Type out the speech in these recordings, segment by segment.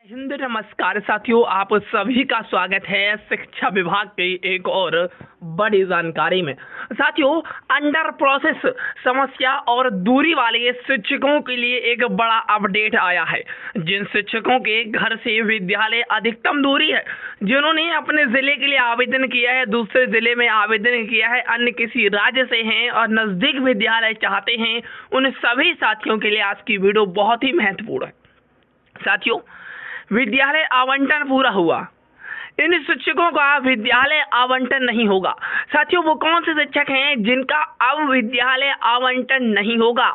हिंद नमस्कार साथियों, आप सभी का स्वागत है शिक्षा विभाग की एक और बड़ी जानकारी में। साथियों, अंडर प्रोसेस समस्या और दूरी वाले शिक्षकों के लिए एक बड़ा अपडेट आया है। जिन शिक्षकों के घर से विद्यालय अधिकतम दूरी है, जिन्होंने अपने जिले के लिए आवेदन किया है, दूसरे जिले में आवेदन किया है, अन्य किसी राज्य से हैं और नजदीक विद्यालय चाहते हैं, उन सभी साथियों के लिए आज की वीडियो बहुत ही महत्वपूर्ण है। साथियों, विद्यालय आवंटन पूरा हुआ, इन शिक्षकों का विद्यालय आवंटन नहीं होगा। साथियों, वो कौन से शिक्षक हैं जिनका अब विद्यालय आवंटन नहीं होगा?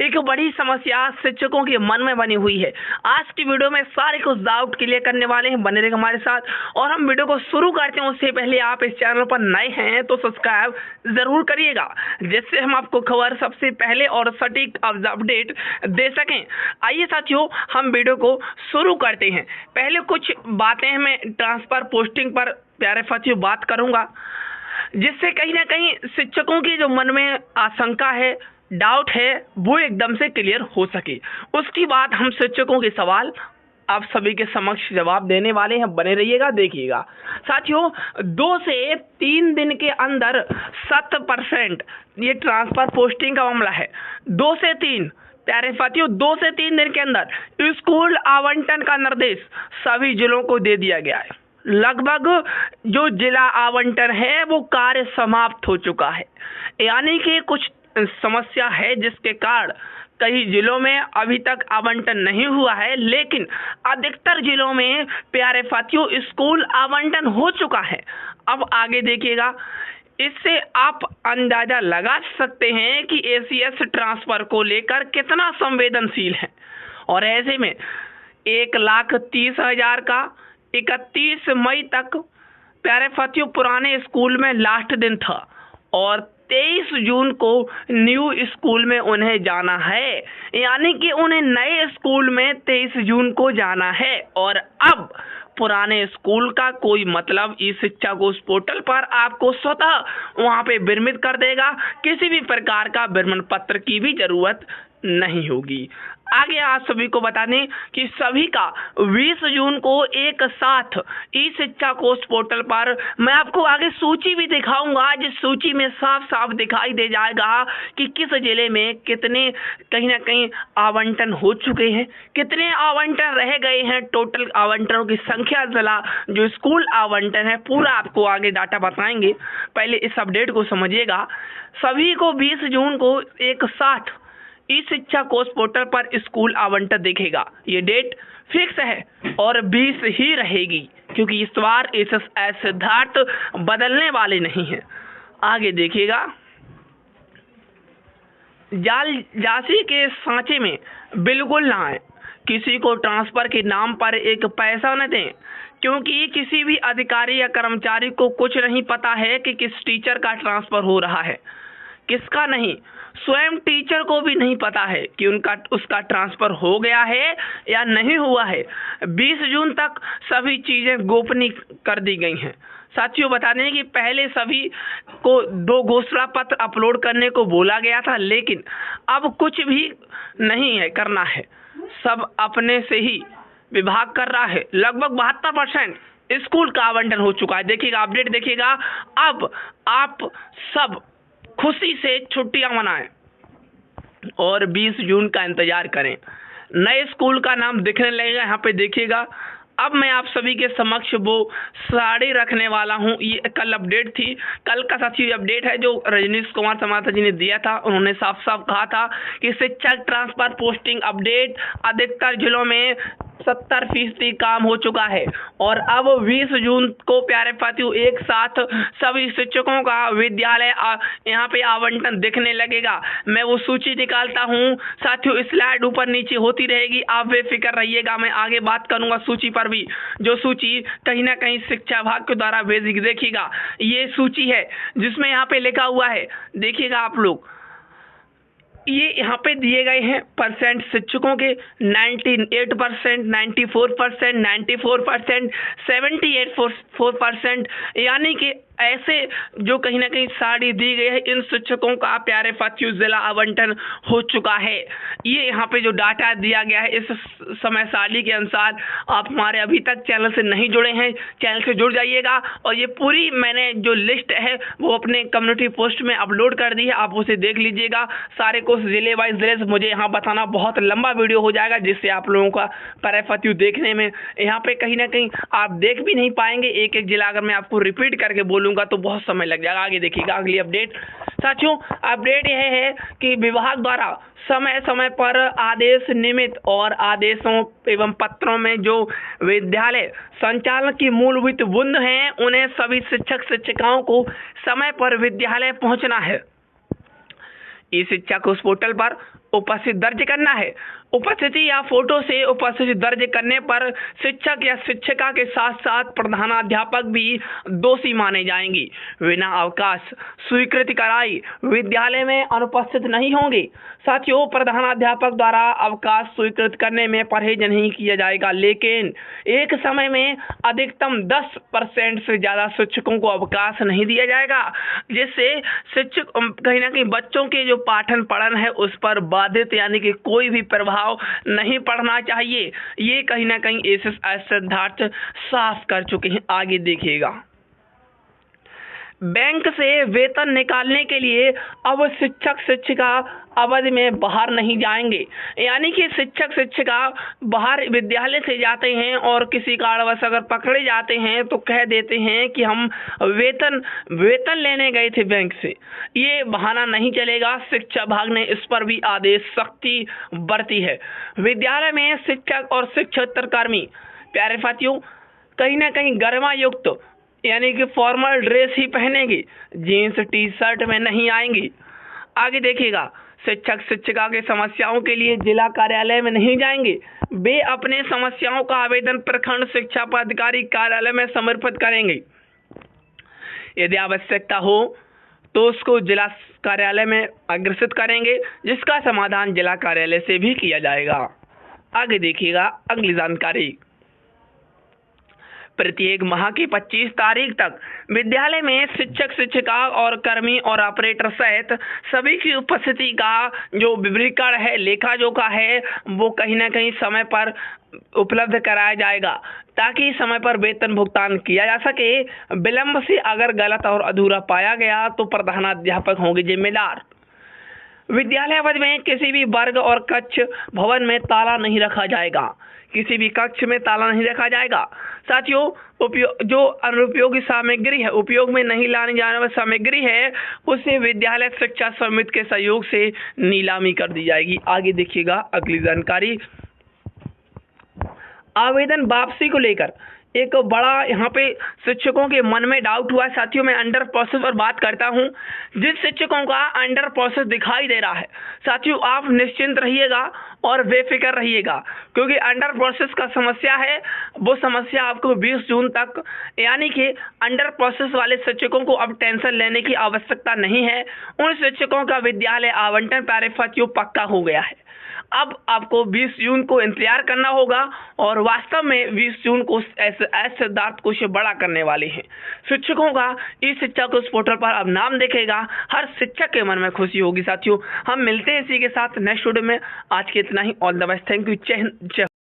एक बड़ी समस्या शिक्षकों के मन में बनी हुई है। आज की वीडियो में सारे कुछ डाउट क्लियर करने वाले हैं, बने रहिए हमारे साथ। और हम वीडियो को शुरू करते हैं उससे पहले आप इस चैनल पर नए हैं तो सब्सक्राइब जरूर करिएगा, जिससे हम आपको खबर सबसे पहले और सटीक अपडेट दे सकें। आइए साथियों, हम वीडियो को शुरू करते हैं। पहले कुछ बातें मैं ट्रांसफर पोस्टिंग पर प्यारे साथियों बात करूंगा, जिससे कहीं ना कहीं शिक्षकों की जो मन में आशंका है, डाउट है, वो एकदम से क्लियर हो सके। उसके बाद हम शिक्षकों के सवाल आप सभी के समक्ष जवाब देने वाले हैं, बने रहिएगा, देखिएगा। साथियों, 2 से 3 दिन के अंदर 7% ये ट्रांसफर पोस्टिंग का मामला है। 2 से 3 प्यारे साथियों, 2 से 3 दिन के अंदर स्कूल आवंटन का निर्देश सभी जिलों को दे दिया गया है। लगभग जो जिला आवंटन है वो कार्य समाप्त हो चुका है, यानी कि कुछ समस्या है जिसके कारण कई जिलों में अभी तक आवंटन नहीं हुआ है, लेकिन अधिकतर जिलों में प्यारे साथियों स्कूल आवंटन हो चुका है। अब आगे देखिएगा, इससे आप अंदाजा लगा सकते हैं कि एसीएस ट्रांसफर को लेकर कितना संवेदनशील है। और ऐसे में 1,30,000 का 31 मई तक प्यारे साथियों पुराने स्कूल में लास्ट दिन था और 23 जून को न्यू स्कूल में उन्हें जाना है, यानी कि उन्हें नए स्कूल में 23 जून को जाना है। और अब पुराने स्कूल का कोई मतलब ई शिक्षा कोश पोर्टल पर आपको स्वतः वहां पे विरमित कर देगा, किसी भी प्रकार का विरमण पत्र की भी जरूरत नहीं होगी। आगे आप सभी को बता दें कि सभी का 20 जून को एक साथ ई शिक्षा कोश पोर्टल पर मैं आपको आगे सूची भी दिखाऊंगा, जिस सूची में साफ साफ दिखाई दे जाएगा कि किस जिले में कितने कहीं ना कहीं आवंटन हो चुके हैं, कितने आवंटन रह गए हैं, टोटल आवंटनों की संख्या, जिला जो स्कूल आवंटन है, पूरा आपको आगे डाटा बताएंगे। पहले इस अपडेट को समझिएगा। सभी को 20 जून को एक साथ ई शिक्षा कोश पोर्टल पर स्कूल आवंटन देखेगा। ये डेट फिक्स है और 20 ही रहेगी, क्योंकि इस बार एसएसएस सिद्धार्थ बदलने वाले नहीं हैं। आगे देखिएगा, जालसाजी के सांचे में बिल्कुल ना आए, किसी को ट्रांसफर के नाम पर एक पैसा न दें, क्योंकि किसी भी अधिकारी या कर्मचारी को कुछ नहीं पता है कि किस टीचर का ट्रांसफर हो रहा है, किसका नहीं। स्वयं टीचर को भी नहीं पता है कि उसका ट्रांसफर हो गया है या नहीं हुआ है। 20 जून तक सभी चीजें गोपनीय कर दी गई हैं। साथियों, बता दें कि पहले सभी को 2 घोषणा पत्र अपलोड करने को बोला गया था, लेकिन अब कुछ भी नहीं है करना है, सब अपने से ही विभाग कर रहा है। लगभग 72% स्कूल का आवंटन हो चुका है। देखिएगा, अपडेट देखिएगा। अब आप सब खुशी से छुट्टियां मनाएं और 20 जून का इंतजार करें। नए स्कूल का नाम दिखने लगेगा। यहाँ पे देखिएगा, अब मैं आप सभी के समक्ष वो साड़ी रखने वाला हूँ। ये कल अपडेट थी, कल का साथी अपडेट है जो रजनीश कुमार समाता जी ने दिया था। उन्होंने साफ साफ कहा था कि शिक्षक ट्रांसफर पोस्टिंग अपडेट अधिकतर जिलों में 70% काम हो चुका है और अब 20 जून को प्यारे साथियों एक साथ सभी शिक्षकों का विद्यालय यहाँ पे आवंटन दिखने लगेगा। मैं वो सूची निकालता हूँ साथियों, स्लाइड ऊपर नीचे होती रहेगी, आप बेफिक्र रहिएगा, मैं आगे बात करूंगा सूची पर भी। जो सूची कहीं ना कहीं शिक्षा विभाग के द्वारा भेजी, देखिएगा ये सूची है जिसमें यहाँ पे लिखा हुआ है, देखिएगा आप लोग, ये यहाँ पे दिए गए हैं परसेंट शिक्षकों के 98%, 94%, 94%, 78% यानी कि ऐसे जो कहीं ना कहीं साड़ी दी गई है, इन शिक्षकों का प्यारे साथियों जिला आवंटन हो चुका है। ये यहाँ पे जो डाटा दिया गया है इस समय सारणी के अनुसार, आप हमारे अभी तक चैनल से नहीं जुड़े हैं, चैनल से जुड़ जाइएगा। और ये पूरी मैंने जो लिस्ट है वो अपने कम्युनिटी पोस्ट में अपलोड कर दी है, आप उसे देख लीजिएगा। सारे कुछ जिले वाइज जिले से मुझे यहाँ बताना बहुत लंबा वीडियो हो जाएगा, जिससे आप लोगों का प्यारे साथियों देखने में यहाँ पे कहीं ना कहीं आप देख भी नहीं पाएंगे। एक एक जिला अगर मैं आपको रिपीट करके बोलूँगा तो बहुत समय लग जाएगा। आगे देखिएगा अगली अपडेट। साथियों अपडेट यह है कि विभाग द्वारा समय समय पर आदेश नियमित और आदेशों एवं पत्रों में जो विद्यालय संचालन की मूलभूत बुंद हैं, उन्हें सभी शिक्षक शिक्षिकाओं को समय पर विद्यालय पहुंचना है। ई शिक्षा को उस पोर्टल पर उपस्थित दर्ज करना है। उपस्थिति या फोटो से उपस्थिति दर्ज करने पर शिक्षक या शिक्षिका के साथ साथ प्रधानाध्यापक भी दोषी माने जाएंगी। बिना अवकाश स्वीकृति कराई विद्यालय में अनुपस्थित नहीं होंगे। साथियों प्रधानाध्यापक द्वारा अवकाश स्वीकृत करने में परहेज नहीं किया जाएगा, लेकिन एक समय में अधिकतम 10% से ज़्यादा शिक्षकों को अवकाश नहीं दिया जाएगा, जिससे शिक्षक कहीं ना कहीं बच्चों के जो पाठन पढ़न है उस पर बाधित यानी कि कोई भी प्रभाव नहीं पड़ना चाहिए। ये कहीं ना कहीं एसएसआई सिद्धार्थ साफ कर चुके हैं। आगे देखिएगा। बैंक से वेतन निकालने के लिए अब शिक्षक शिक्षिका अवधि में बाहर नहीं जाएंगे। यानी कि शिक्षक शिक्षिका बाहर विद्यालय से जाते हैं और किसी कारणवश अगर पकड़े जाते हैं तो कह देते हैं कि हम वेतन लेने गए थे बैंक से। ये बहाना नहीं चलेगा। शिक्षा विभाग ने इस पर भी आदेश सख्ती बरती है। विद्यालय में शिक्षक और शिक्षकेतर कर्मी प्यारे साथियों कहीं ना कहीं गरिमा युक्त यानी कि फॉर्मल ड्रेस ही पहनेंगी, जीन्स टी शर्ट में नहीं आएंगी। आगे देखिएगा। शिक्षक शिक्षिका के समस्याओं के लिए जिला कार्यालय में नहीं जाएंगे। वे अपने समस्याओं का आवेदन प्रखंड शिक्षा पदाधिकारी कार्यालय में समर्पित करेंगे। यदि आवश्यकता हो तो उसको जिला कार्यालय में अग्रसित करेंगे, जिसका समाधान जिला कार्यालय से भी किया जाएगा। आगे देखिएगा अगली जानकारी। प्रत्येक माह की 25 तारीख तक विद्यालय में शिक्षक शिक्षिका और कर्मी और ऑपरेटर सहित सभी की उपस्थिति का जो विवरीकरण है, लेखा जोखा है, वो कहीं ना कहीं समय पर उपलब्ध कराया जाएगा, ताकि समय पर वेतन भुगतान किया जा सके। विलंब से अगर गलत और अधूरा पाया गया तो प्रधानाध्यापक होंगे जिम्मेदार। विद्यालय अवधि में किसी भी वर्ग और कक्ष भवन में ताला नहीं रखा जाएगा। किसी भी कक्ष में ताला नहीं रखा जाएगा। साथियों जो अनुपयोगी सामग्री है, उपयोग में नहीं लाने जाने वाली सामग्री है, उसे विद्यालय शिक्षा समिति के सहयोग से नीलामी कर दी जाएगी। आगे देखिएगा अगली जानकारी। आवेदन वापसी को लेकर एक बड़ा यहाँ पे शिक्षकों के मन में डाउट हुआ है। साथियों मैं अंडर प्रोसेस पर बात करता हूँ। जिन शिक्षकों का अंडर प्रोसेस दिखाई दे रहा है, साथियों आप निश्चिंत रहिएगा और बेफिक्र रहिएगा, क्योंकि अंडर प्रोसेस का समस्या है, वो समस्या आपको 20 जून तक, यानी कि अंडर प्रोसेस वाले शिक्षकों को अब टेंशन लेने की आवश्यकता नहीं है। उन शिक्षकों का विद्यालय आवंटन प्यारे साथियों पक्का हो गया है। अब आपको 20 जून को इंतजार करना होगा और वास्तव में 20 जून को एसएसआई सिद्धार्थ कुछ बड़ा करने वाले हैं। शिक्षकों का ई शिक्षा को उस पोर्टल पर अब नाम देखेगा, हर शिक्षक के मन में खुशी होगी। साथियों हम मिलते हैं इसी के साथ नेक्स्ट वीडियो में। आज के इतना ही। All the best. Thank you. जय हिंद। जय